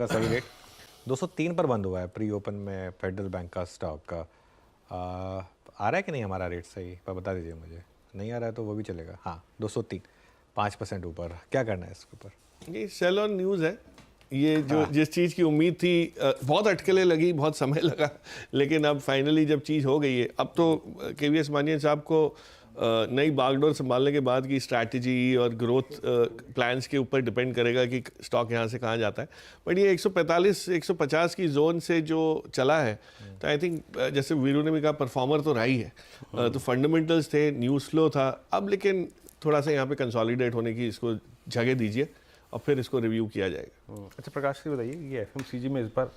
का सभी रेट 203 पर बंद हुआ है प्री ओपन में फेडरल बैंक का स्टॉक का। आ रहा है कि नहीं हमारा रेट सही पर बता दीजिए मुझे, नहीं आ रहा है तो वो भी चलेगा। हाँ 203, 5% ऊपर। क्या करना है इसके ऊपर? ये सेल ऑन न्यूज़ है। ये जो जिस चीज़ की उम्मीद थी, बहुत अटकलें लगी, बहुत समय लगा, लेकिन अब फाइनली जब चीज़ हो गई है, अब तो केवीएस मानिया साहब को नई बागडोर संभालने के बाद की स्ट्रैटेजी और ग्रोथ प्लान्स के ऊपर डिपेंड करेगा कि स्टॉक यहाँ से कहाँ जाता है। बट ये 145 150 की जोन से जो चला है, तो आई थिंक जैसे वीरू ने भी कहा, परफॉर्मर तो रहा ही है। तो फंडामेंटल्स थे, न्यूज़ फ्लो था, अब लेकिन थोड़ा सा यहाँ पे कंसोलिडेट होने की इसको जगह दीजिए और फिर इसको रिव्यू किया जाएगा। अच्छा प्रकाश जी बताइए, ये एफएमसीजी में इस बार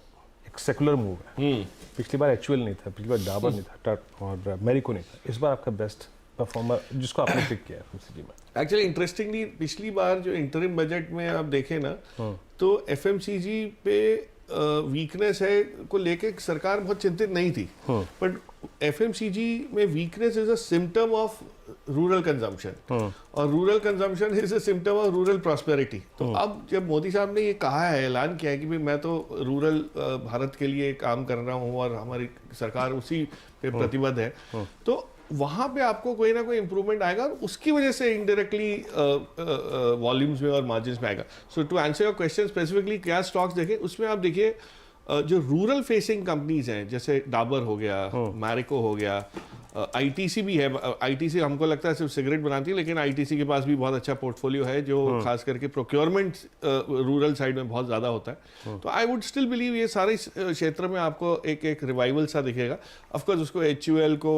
एक सेकुलर मूव है। पिछली बार एचयूएल नहीं था, पिछली बार डाबर नहीं था और मैरिको नहीं था। इस बार आपका बेस्ट परफॉर्मर जिसको आपने पिक किया एफएमसीजी में? एक्चुअली इंटरेस्टिंगली पिछली बार जो इंटरिम बजट में आप देखें ना, तो एफएमसीजी पे वीकनेस है को लेके सरकार बहुत चिंतित नहीं थी। बट एफएमसीजी में weakness is a symptom of rural consumption, और rural consumption is a symptom of rural prosperity. तो अब जब मोदी साहब ने ये कहा है, ऐलान किया है कि भाई मैं तो रूरल भारत के लिए काम कर रहा हूँ और हमारी सरकार उसी पे प्रतिबद्ध है, तो वहाँ पे आपको कोई ना कोई इंप्रूवमेंट आएगा और उसकी वजह से इनडायरेक्टली वॉल्यूम्स में और मार्जिन्स में आएगा। So to answer your question specifically क्या स्टॉक्स देखें, उसमें आप देखिए जो रूरल फेसिंग कंपनीज हैं, जैसे डाबर हो गया, मैरिको हो गया, आईटीसी भी है। आईटीसी हमको लगता है सिर्फ सिगरेट बनाती है, लेकिन आईटीसी के पास भी बहुत अच्छा पोर्टफोलियो है जो खास करके प्रोक्योरमेंट रूरल साइड में बहुत ज़्यादा होता है। तो आई वुड स्टिल बिलीव ये सारे क्षेत्र में आपको एक एक रिवाइवल सा दिखेगा। ऑफकोर्स उसको एचयूएल को,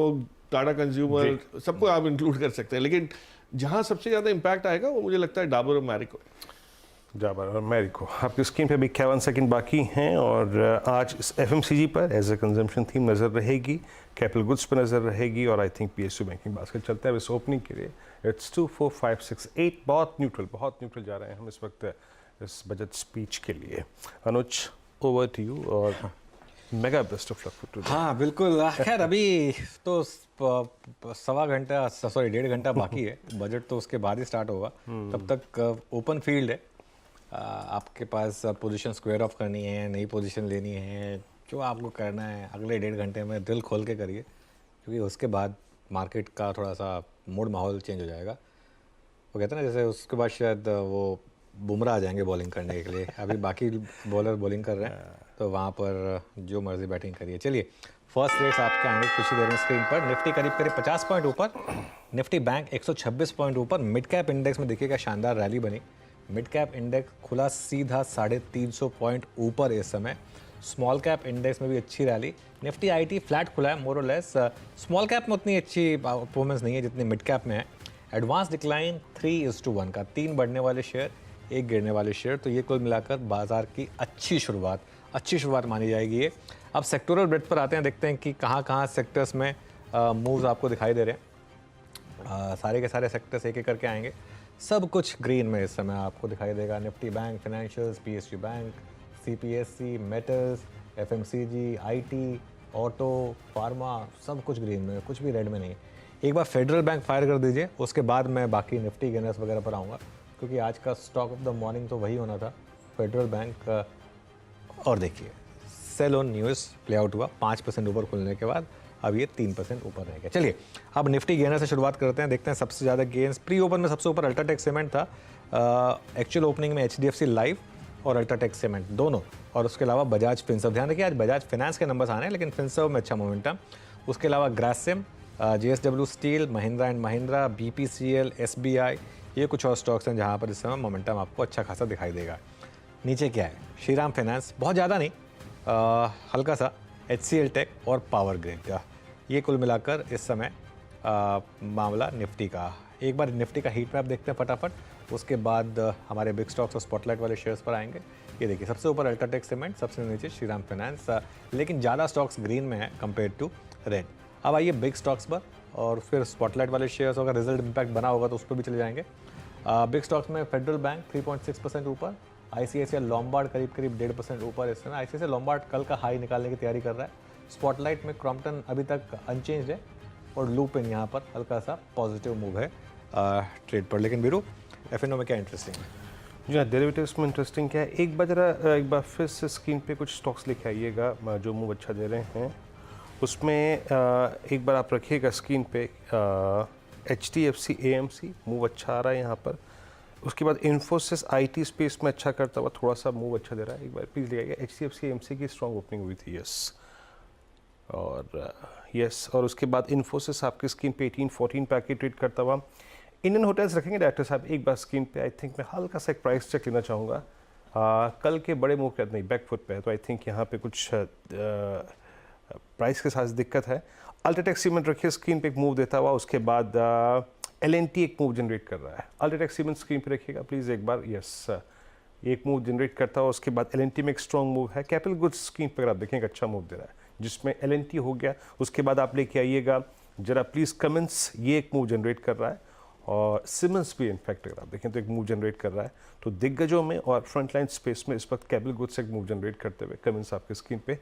टाटा कंज्यूमर, सबको आप इंक्लूड कर सकते हैं, लेकिन जहां सबसे ज्यादा इंपैक्ट आएगा वो मुझे लगता है डाबर और मैरिको। डाबर और मैरिको। आपकी स्क्रीन पे अभी 51 सेकंड बाकी हैं और आज इस एफएमसीजी पर एज ए कंजम्पशन थीम नज़र रहेगी, कैपिटल गुड्स पर नज़र रहेगी और I think PSU banking basket चलता है इस ओपनिंग के लिए। इट्स 2 4 5 6 8, बहुत न्यूट्रल जा रहे हैं हम इस वक्त इस बजट स्पीच के लिए। अनुज, ओवर टू यू और mega best of luck to. हाँ बिल्कुल। खैर अभी तो सवा घंटा, सॉरी 1.5 घंटा बाकी है। बजट तो उसके बाद ही स्टार्ट होगा, तब तक ओपन फील्ड है। आपके पास पोजीशन स्क्वायर ऑफ करनी है, नई पोजीशन लेनी है, जो आपको करना है अगले 1.5 घंटे में दिल खोल के करिए, क्योंकि उसके बाद मार्केट का थोड़ा सा मूड माहौल चेंज हो जाएगा। वो कहते हैं ना, जैसे उसके बाद शायद वो बुमराह आ जाएंगे बॉलिंग करने के लिए। अभी बाकी बॉलर बॉलिंग कर रहे हैं, तो वहाँ पर जो मर्जी बैटिंग करिए। चलिए फर्स्ट रेट्स आपके आएंगे कुछ ही देर में स्क्रीन पर। निफ्टी करीब 50 पॉइंट ऊपर, निफ्टी बैंक 126 पॉइंट ऊपर। मिड कैप इंडेक्स में देखिएगा शानदार रैली बनी। मिड कैप इंडेक्स खुला सीधा 350 पॉइंट ऊपर इस समय। स्मॉल कैप इंडेक्स में भी अच्छी रैली। निफ्टी आईटी फ्लैट खुला है मोर और लेस। स्मॉल कैप में उतनी अच्छी परफॉर्मेंस नहीं है जितनी मिड कैप में है। एडवांस डिक्लाइन 3:1 का, 3 बढ़ने वाले शेयर, 1 गिरने वाले शेयर। तो ये कुल मिलाकर बाजार की अच्छी शुरुआत मानी जाएगी ये। अब सेक्टोरल ब्रेथ पर आते हैं, देखते हैं कि कहाँ सेक्टर्स में मूव्स आपको दिखाई दे रहे हैं। सारे के सारे सेक्टर्स एक एक करके आएंगे। सब कुछ ग्रीन में इस समय आपको दिखाई देगा। Nifty bank, financials, PSU bank, CPSC, metals, FMCG, IT, auto, pharma, सब कुछ ग्रीन में, कुछ भी रेड में नहीं। एक बार फेडरल बैंक फायर कर दीजिए, उसके बाद मैं बाकी निफ्टी गेनर्स वगैरह पर आऊँगा, क्योंकि आज का स्टॉक ऑफ द मॉर्निंग तो वही होना था, फेडरल बैंक। और देखिए sell on news play out हुआ 5% ऊपर खुलने के बाद, अब ये 3% ऊपर रह गया। चलिए अब निफ्टी गेनर से शुरुआत करते हैं, देखते हैं सबसे ज़्यादा गेन्स। प्री ओपन में सबसे ऊपर अल्ट्राटेक सीमेंट था, एक्चुअल ओपनिंग में एचडीएफसी लाइफ और अल्ट्राटेक सीमेंट दोनों, और उसके अलावा बजाज फिनसर्व। ध्यान रखिए आज बजाज फाइनेंस के नंबर्स आने हैं, लेकिन फिनसर्व में अच्छा मोमेंटम। उसके अलावा Grasim, JSW steel, Mahindra and Mahindra, BPCL, SBI, ये कुछ और स्टॉक्स हैं जहाँ पर इस समय मोमेंटम आपको अच्छा खासा दिखाई देगा। नीचे क्या है, श्रीराम फाइनेंस, बहुत ज़्यादा नहीं, हल्का सा, एचसीएल टेक और पावर ग्रिड। ये कुल मिलाकर इस समय मामला निफ्टी का। एक बार निफ्टी का हीट मैप देखते हैं फटाफट, उसके बाद हमारे बिग स्टॉक्स और स्पॉटलाइट वाले शेयर्स पर आएंगे। ये देखिए सबसे ऊपर अल्ट्राटेक सीमेंट, सबसे नीचे श्रीराम फाइनेंस, लेकिन ज़्यादा स्टॉक्स ग्रीन में है कंपेयर टू रेड। अब आइए बिग स्टॉक्स पर और फिर स्पॉटलाइट वाले शेयर्स, अगर रिजल्ट इम्पैक्ट बना होगा तो उस पर भी चले जाएंगे। बिग स्टॉक्स में फेडरल बैंक 3.6% ऊपर, आईसीआईसीआई लॉम्बार्ड करीब 1.5% ऊपर इस समय। आईसीआईसीआई लॉम्बार्ड कल का हाई निकालने की तैयारी कर रहा है। स्पॉटलाइट में क्रॉम्पटन अभी तक अनचेंज है और लूपिन यहाँ पर हल्का सा पॉजिटिव मूव है ट्रेड पर। लेकिन वीरू, एफएनओ में क्या इंटरेस्टिंग है? जी हाँ, डेरिवेटिव्स में इंटरेस्टिंग क्या है, एक बार फिर से स्क्रीन पे कुछ स्टॉक्स लेके आइएगा जो मूव अच्छा दे रहे हैं। उसमें एक बार आप रखिएगा स्क्रीन पे HDFC AMC मूव अच्छा आ रहा है यहाँ पर। उसके बाद इन्फोसिस IT स्पेस में अच्छा करता हुआ थोड़ा सा मूव अच्छा दे रहा है, एक बार प्लीज़ लिया गया। HDFC AMC की स्ट्रॉन्ग ओपनिंग हुई थी, यस। और उसके बाद इन्फोसिस आपकी स्क्रीन पे 18-14 पैकेट ट्रेड करता हुआ। इंडियन होटल्स रखेंगे डायरेक्टर साहब एक बार स्क्रीन पे। आई थिंक मैं हल्का सा एक प्राइस चेक लेना चाहूँगा। कल के बड़े मूव करते नहीं, बैकफुट पे है, तो आई थिंक यहाँ पे कुछ प्राइस के साथ दिक्कत है। अल्ट्राटेक सीमेंट रखिए स्क्रीन पे एक मूव देता हुआ। उसके बाद LNT एक मूव जनरेट कर रहा है। अल्ट्राटेक सीमेंट स्क्रीन पे रखिएगा प्लीज़ एक बार, यस। एक मूव जनरेट करता हुआ। उसके बाद LNT में एक स्ट्रॉन्ग मूव है। कैपिटल गुड्स स्क्रीन पर आप देखेंगे अच्छा मूव दे रहा है, जिसमें LNT हो गया। उसके बाद आप लेके आइएगा जरा प्लीज़ कमेंट्स, ये एक मूव जनरेट कर रहा है। और सिमंस भी इनफैक्ट अगर आप देखें तो एक मूव जनरेट कर रहा है। तो दिग्गजों में और फ्रंटलाइन स्पेस में इस वक्त कैपिटल गुड्स एक मूव जनरेट करते हुए कमेंट्स आपके स्क्रीन पे।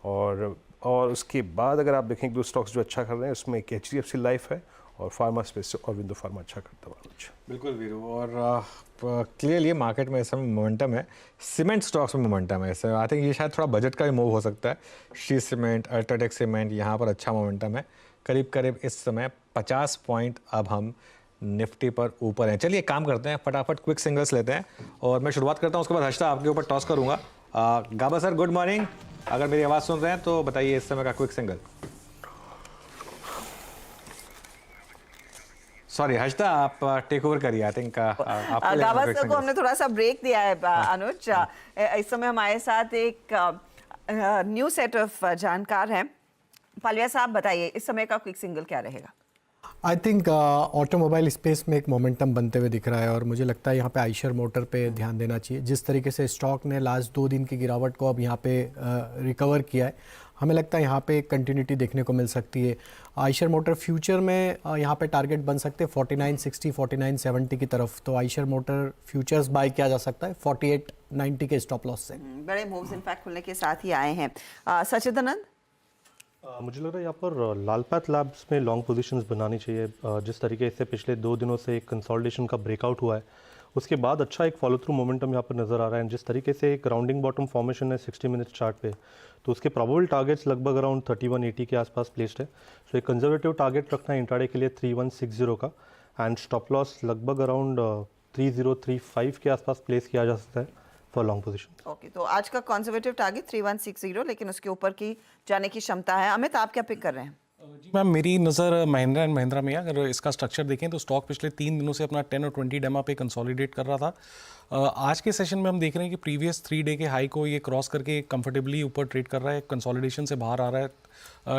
और उसके बाद अगर आप देखें दो स्टॉक्स जो अच्छा कर रहे हैं, उसमें एक HDFC लाइफ है और फार्मा स्पेस से अरविंदो फार्मा अच्छा करता हुआ कुछ। बिल्कुल वीरू, और क्लियरली मार्केट में इस समय मोमेंटम है, सीमेंट स्टॉक्स में मोमेंटम है इस समय। आई थिंक ये शायद थोड़ा बजट का भी मूव हो सकता है। श्री सीमेंट, अल्ट्राटेक सीमेंट, यहाँ पर अच्छा मोमेंटम है। करीब करीब इस समय 50 पॉइंट अब हम निफ्टी पर ऊपर हैं। चलिए काम करते हैं, फटाफट क्विक सिंगल्स लेते हैं और मैं शुरुआत करता हूँ, उसके बाद हर्षदा आपके ऊपर टॉस करूँगा। गाबा सर गुड मॉर्निंग, अगर मेरी आवाज़ सुन रहे हैं तो बताइए इस समय का क्विक सिंगल। सॉरी हर्षदा, आप टेक ओवर करिए। आई थिंक गाबा सर को हमने थोड़ा सा ब्रेक दिया है अनुज। इस समय हमारे साथ एक न्यू सेट ऑफ जानकार हैं। पालिया साहब बताइए इस समय का क्विक सिंगल क्या रहेगा? आई थिंक ऑटोमोबाइल स्पेस में एक मोमेंटम बनते हुए दिख रहा है और मुझे लगता है यहाँ पे आइशर मोटर पे ध्यान देना चाहिए। जिस तरीके से स्टॉक ने लास्ट 2 दिन की गिरावट को अब यहाँ पे रिकवर किया है, हमें लगता है यहाँ पे एक कंटिन्यूटी देखने को मिल सकती है। आइशर मोटर फ्यूचर में यहाँ पे टारगेट बन सकते हैं 4960 4970 की तरफ। तो आइशर मोटर फ्यूचर्स बाय किया जा सकता है 4890 के स्टॉप लॉस से। बड़े मूव्स इनफैक्ट खुलने के साथ ही आए हैं। सचिदानंद, मुझे लग रहा है यहाँ पर लालपात लैब्स में लॉन्ग पोजीशंस बनानी चाहिए। जिस तरीके से पिछले 2 दिनों से एक कंसोलिडेशन का ब्रेकआउट हुआ है, उसके बाद अच्छा एक फॉलो थ्रू मोमेंटम यहाँ पर नज़र आ रहा है। जिस तरीके से एक राउंडिंग बॉटम फॉर्मेशन है 60 मिनट्स चार्ट पे, तो उसके प्रोबेबल टारगेट्स लगभग अराउंड 3180 के आसपास प्लेस्ड है। सो एक कंजर्वेटिव टारगेट रखना है इंट्राडे के लिए 3160 का, एंड स्टॉप लॉस लगभग अराउंड 3035 के आसपास प्लेस किया जा सकता है फॉर लॉन्ग पोजीशन। ओके, तो आज का कंजर्वेटिव टारगेट 3160, लेकिन उसके ऊपर की जाने की क्षमता है। अमित, आप क्या पिक कर रहे हैं? जी मैम, मेरी नज़र महिंद्रा एंड महिंद्रा में है। अगर इसका स्ट्रक्चर देखें तो स्टॉक पिछले 3 दिनों से अपना 10 और 20 डेमा पे कंसोलिडेट कर रहा था। आज के सेशन में हम देख रहे हैं कि प्रीवियस 3 डे के हाई को ये क्रॉस करके कंफर्टेबली ऊपर ट्रेड कर रहा है, कंसोलिडेशन से बाहर आ रहा है।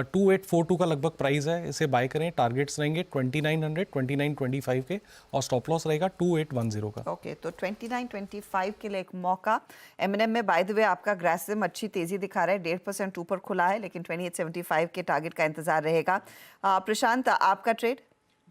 2842 का लगभग प्राइस है, इसे बाय करें। टारगेट्स रहेंगे 2900 2925 के और स्टॉप लॉस रहेगा 2810 का। ओके, तो 2925 के लिए एक मौका। M&M में बाय द वे आपका ग्रासिम अच्छी तेजी दिखा रहा है, 1.5% ऊपर खुला है, लेकिन 2875 के टारगेट का इंतजार रहेगा। प्रशांत, आपका ट्रेड?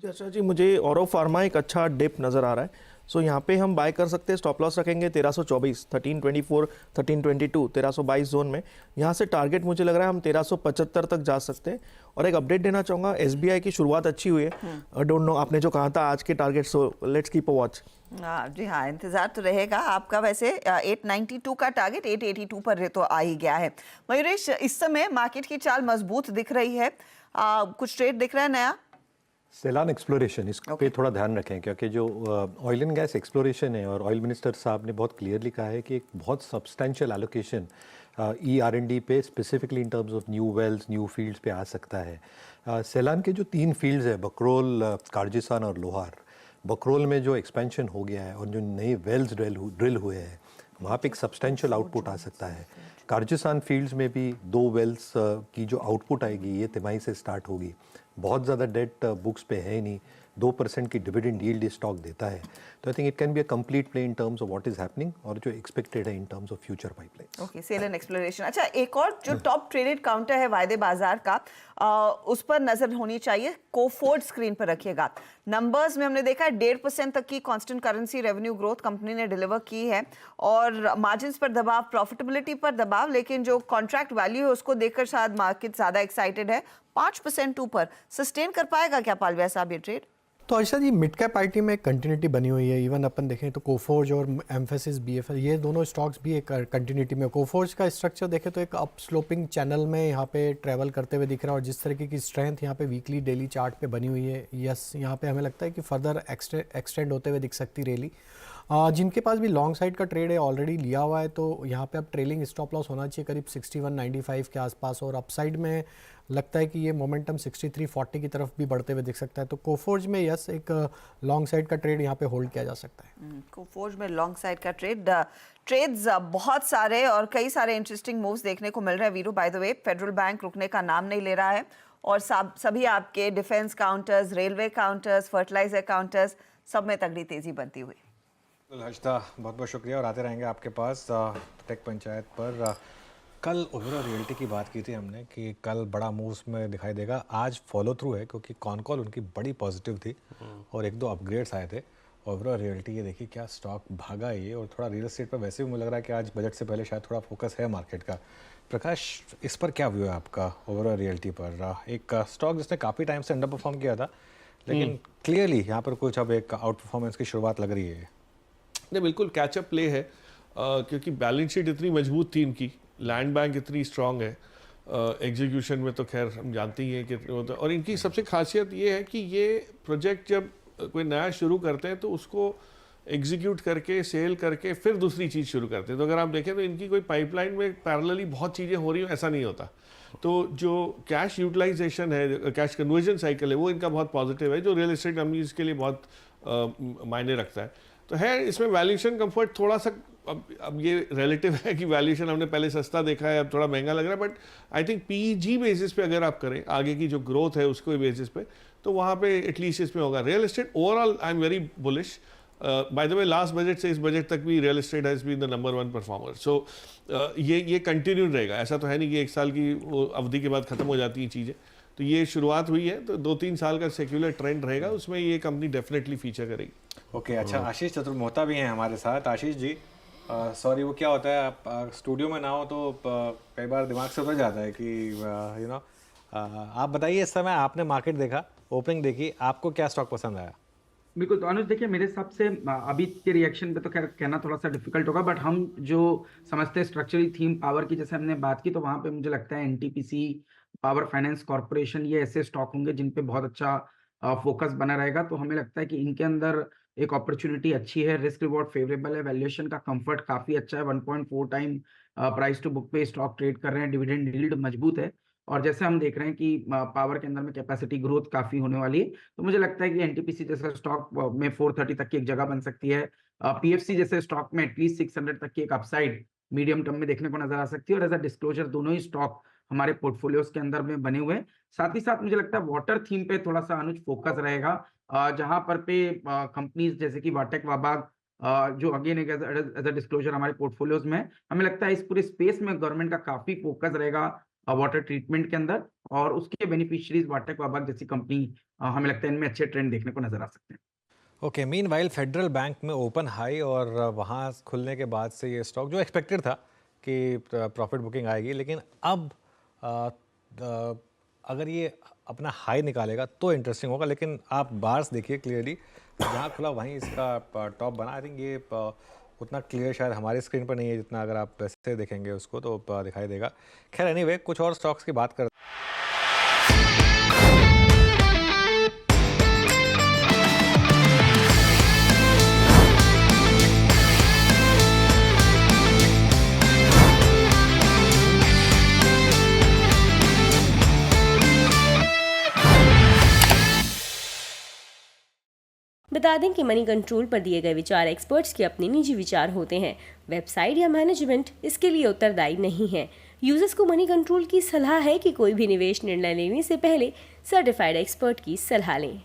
अच्छा जी, मुझे औरो फार्मा एक अच्छा डिप नज़र आ रहा है। सो यहाँ पे हम बाय कर सकते हैं। स्टॉप लॉस रखेंगे 1324, 1324, 1322, 1322 जोन में। यहाँ से टारगेट मुझे लग रहा है हम 1375 तक जा सकते हैं। और एक अपडेट देना चाहूँगा, SBI की शुरुआत अच्छी हुई है। आई डोंट नो आपने जो कहा था आज के target, so let's keep a watch. जी हाँ, इंतजार तो रहेगा आपका। वैसे 892 का टारगेट 882 पर तो आ ही गया है। मयूरेश, इस समय मार्केट की चाल मजबूत दिख रही है, कुछ ट्रेड दिख रहा है नया? सेलान एक्सप्लोरेशन, इस पे थोड़ा ध्यान रखें, क्योंकि जो ऑयल एंड गैस एक्सप्लोरेशन है, और ऑयल मिनिस्टर साहब ने बहुत क्लियरली कहा है कि एक बहुत सब्सटेंशियल एलोकेशन ER&D पे specifically in terms of new wells, new fields पे आ सकता है। सेलान के जो 3 फील्ड्स है, बकरोल, कार्जिसान और लोहार। बकरोल में जो एक्सपेंशन हो गया है और जो नए वेल्स ड्रिल हुए हैं, वहाँ पे एक सब्सटेंशियल आउटपुट आ सकता है। कार्जिसान फील्ड्स में भी 2 वेल्स की जो आउटपुट आएगी ये तिमाही से स्टार्ट होगी। बहुत ज़्यादा डेट बुक्स पे है नहीं, 2% की डिविडेंड यील्ड स्टॉक देता है। तो I think it can be a complete play in terms of what is happening और जो एक्सपेक्टेड है in terms of future pipelines. Okay, sale and exploration. अच्छा, एक और जो टॉप ट्रेडेड काउंटर है वायदे बाजार का, उस पर नजर होनी चाहिए। कोफोर्ड स्क्रीन पर रखिएगा। नंबर्स में हमने देखा है 1.5% तक की constant currency revenue growth company ने डिलीवर की है, और मार्जिन्स पर दबाव, प्रॉफिटेबिलिटी पर दबाव, लेकिन जो कॉन्ट्रैक्ट वैल्यू है उसको देखकर शायद मार्केट ज्यादा एक्साइटेड है। 5% ऊपर सस्टेन कर पाएगा क्या पालविया साहब ये ट्रेड? तो आयशा जी, मिड कैप आईटी में कंटिन्यूटी बनी हुई है। इवन अपन देखें तो कोफोर्ज और एम्फेसिस बीएफएल, ये दोनों स्टॉक्स भी एक कंटिन्यूटी में। कोफोर्ज का स्ट्रक्चर देखें तो एक अप स्लोपिंग चैनल में यहाँ पे ट्रैवल करते हुए दिख रहा है, और जिस तरीके की स्ट्रेंथ यहाँ पे वीकली डेली चार्ट पे बनी हुई है, यस यहाँ पे हमें लगता है कि फर्दर एक्सटेंड होते हुए दिख सकती रैली। जिनके पास भी लॉन्ग साइड का ट्रेड है ऑलरेडी लिया हुआ है, तो यहाँ पे अब ट्रेलिंग स्टॉप लॉस होना चाहिए करीब 61.95 के आसपास, और अपसाइड में लगता है कि ये मोमेंटम 63.40 की तरफ भी बढ़ते हुए दिख सकता है। तो कोफोर्ज में यस एक लॉन्ग साइड का ट्रेड यहाँ पे होल्ड किया जा सकता है। कोफोर्ज में लॉन्ग साइड का ट्रेड्स बहुत सारे और कई सारे इंटरेस्टिंग मूव्स देखने को मिल रहे हैं। Veeru, bye the way, federal bank रुकने का नाम नहीं ले रहा है, और सभी आपके defence counters, railway counters, fertiliser counters, सब में तगड़ी तेजी बनती हुई। हर्षदा, बहुत बहुत शुक्रिया, और आते रहेंगे आपके पास टेक पंचायत पर। कल ओवरऑल रियल्टी की बात की थी हमने कि कल बड़ा मूव्स में दिखाई देगा, आज फॉलो थ्रू है क्योंकि कॉल उनकी बड़ी पॉजिटिव थी और एक दो अपग्रेड्स आए थे। ओवरऑल रियल्टी ये देखिए क्या स्टॉक भागा ये, और थोड़ा रियल एस्टेट पर वैसे भी मुझे लग रहा है कि आज बजट से पहले शायद थोड़ा फोकस है मार्केट का। प्रकाश, इस पर क्या व्यू है आपका ओवरऑल रियल्टी पर? एक स्टॉक जिसने काफ़ी टाइम से अंडर परफॉर्म किया था, लेकिन क्लियरली यहाँ पर कुछ अब एक आउट परफॉर्मेंस की शुरुआत लग रही है। नहीं, बिल्कुल कैचअप प्ले है, क्योंकि बैलेंस शीट इतनी मजबूत थी इनकी, लैंड बैंक इतनी स्ट्रांग है, एग्जीक्यूशन में तो खैर हम जानते ही हैं कितने होता है। और इनकी सबसे खासियत ये है कि ये प्रोजेक्ट जब कोई नया शुरू करते हैं तो उसको एग्जीक्यूट करके सेल करके फिर दूसरी चीज़ शुरू करते हैं। तो अगर आप देखें तो इनकी कोई पाइपलाइन में पैरेलली बहुत चीज़ें हो रही हो, ऐसा नहीं होता। तो जो कैश यूटिलाइजेशन है, कैश कन्वर्जन साइकिल है, वो इनका बहुत पॉजिटिव है, जो रियल एस्टेट कंपनीज के लिए बहुत मायने रखता है। तो है इसमें वैल्यूएशन कंफर्ट थोड़ा सा, अब ये रिलेटिव है कि वैल्यूएशन हमने पहले सस्ता देखा है, अब थोड़ा महंगा लग रहा है, but I think PG basis पे अगर आप करें आगे की जो ग्रोथ है उसको बेसिस पे, तो वहाँ पे एटलीस्ट इसमें होगा। Real estate overall I am very bullish. By the way, last budget से इस बजट तक भी real estate has been the number 1 performer. So ये कंटिन्यू रहेगा, ऐसा तो है नहीं कि एक साल की अवधि के बाद खत्म हो जाती हैं चीज़ें। तो ये शुरुआत हुई है, तो 2-3 साल का सेक्युलर ट्रेंड रहेगा, उसमें ये कंपनी डेफिनेटली फीचर करेगी। ओके, अच्छा, आशीष चतुर्मोहता भी हैं हमारे साथ। आशीष जी, सॉरी, वो क्या होता है, आप स्टूडियो में ना हो तो कई बार दिमाग से उतर जाता है कि आप बताइए, इस समय आपने मार्केट देखा, ओपनिंग देखी, आपको क्या स्टॉक पसंद आया? बिल्कुल, तो अनुज देखिए, मेरे हिसाब से अभी के रिएक्शन पे तो खैर कहना थोड़ा सा डिफिकल्ट होगा, बट हम जो समझते हैं स्ट्रक्चरली थीम पावर की, जैसे हमने बात की, तो वहाँ पे मुझे लगता है एनटीपीसी, पावर फाइनेंस कॉर्पोरेशन, ये ऐसे स्टॉक होंगे जिन पे बहुत अच्छा फोकस बना रहेगा। तो हमें लगता है कि इनके अंदर एक अपॉर्चुनिटी अच्छी है, रिस्क रिवॉर्ड फेवरेबल है, वैल्यूएशन का कंफर्ट काफी अच्छा है, 1.4 टाइम प्राइस टू बुक पे स्टॉक ट्रेड कर रहे हैं, डिविडेंड यील्ड मजबूत है, और जैसे हम देख रहे हैं कि पावर के अंदर में कैपेसिटी ग्रोथ काफी होने वाली है, तो मुझे लगता है कि एनटीपीसी जैसा स्टॉक में 430 तक की एक जगह बन सकती है। पीएफसी जैसे स्टॉक में एटलीस्ट 600 तक की एक अपसाइड मीडियम टर्म में देखने को नजर आ सकती है, और एज अ डिस्क्लोजर दोनों ही स्टॉक हमारे पोर्टफोलियोज के अंदर में बने हुए हैं। साथ ही साथ मुझे लगता है वाटर थीम पे थोड़ा सा अनुज फोकस रहेगा, जहां पर पे कंपनीज जैसे कि वाटेक वाबाग, जो अगेन एज अ डिस्क्लोजर हमारे पोर्टफोलियोज में, हमें लगता है इस पूरे स्पेस में गवर्नमेंट का काफी फोकस रहेगा वाटर ट्रीटमेंट के अंदर, और उसके बेनिफिशियरीज वाटेक वाबाग जैसी कंपनी, हमें लगता है इनमें अच्छे ट्रेंड देखने को नजर आ सकते हैं। ओके, मीनवाइल फेडरल बैंक में ओपन हाई, और वहाँ खुलने के बाद से ये स्टॉक जो एक्सपेक्टेड था कि प्रॉफिट बुकिंग आएगी, लेकिन अब अगर ये अपना हाई निकालेगा तो इंटरेस्टिंग होगा। लेकिन आप बार्स देखिए, क्लियरली जहाँ खुला वहीं इसका टॉप बना। आई थिंक ये उतना क्लियर शायद हमारी स्क्रीन पर नहीं है जितना अगर आप वैसे देखेंगे उसको तो दिखाई देगा। खैर, एनीवे, कुछ और स्टॉक्स की बात करते हैं। बता दें कि मनी कंट्रोल पर दिए गए विचार एक्सपर्ट्स के अपने निजी विचार होते हैं। वेबसाइट या मैनेजमेंट इसके लिए उत्तरदायी नहीं है। यूजर्स को मनी कंट्रोल की सलाह है कि कोई भी निवेश निर्णय लेने से पहले सर्टिफाइड एक्सपर्ट की सलाह लें।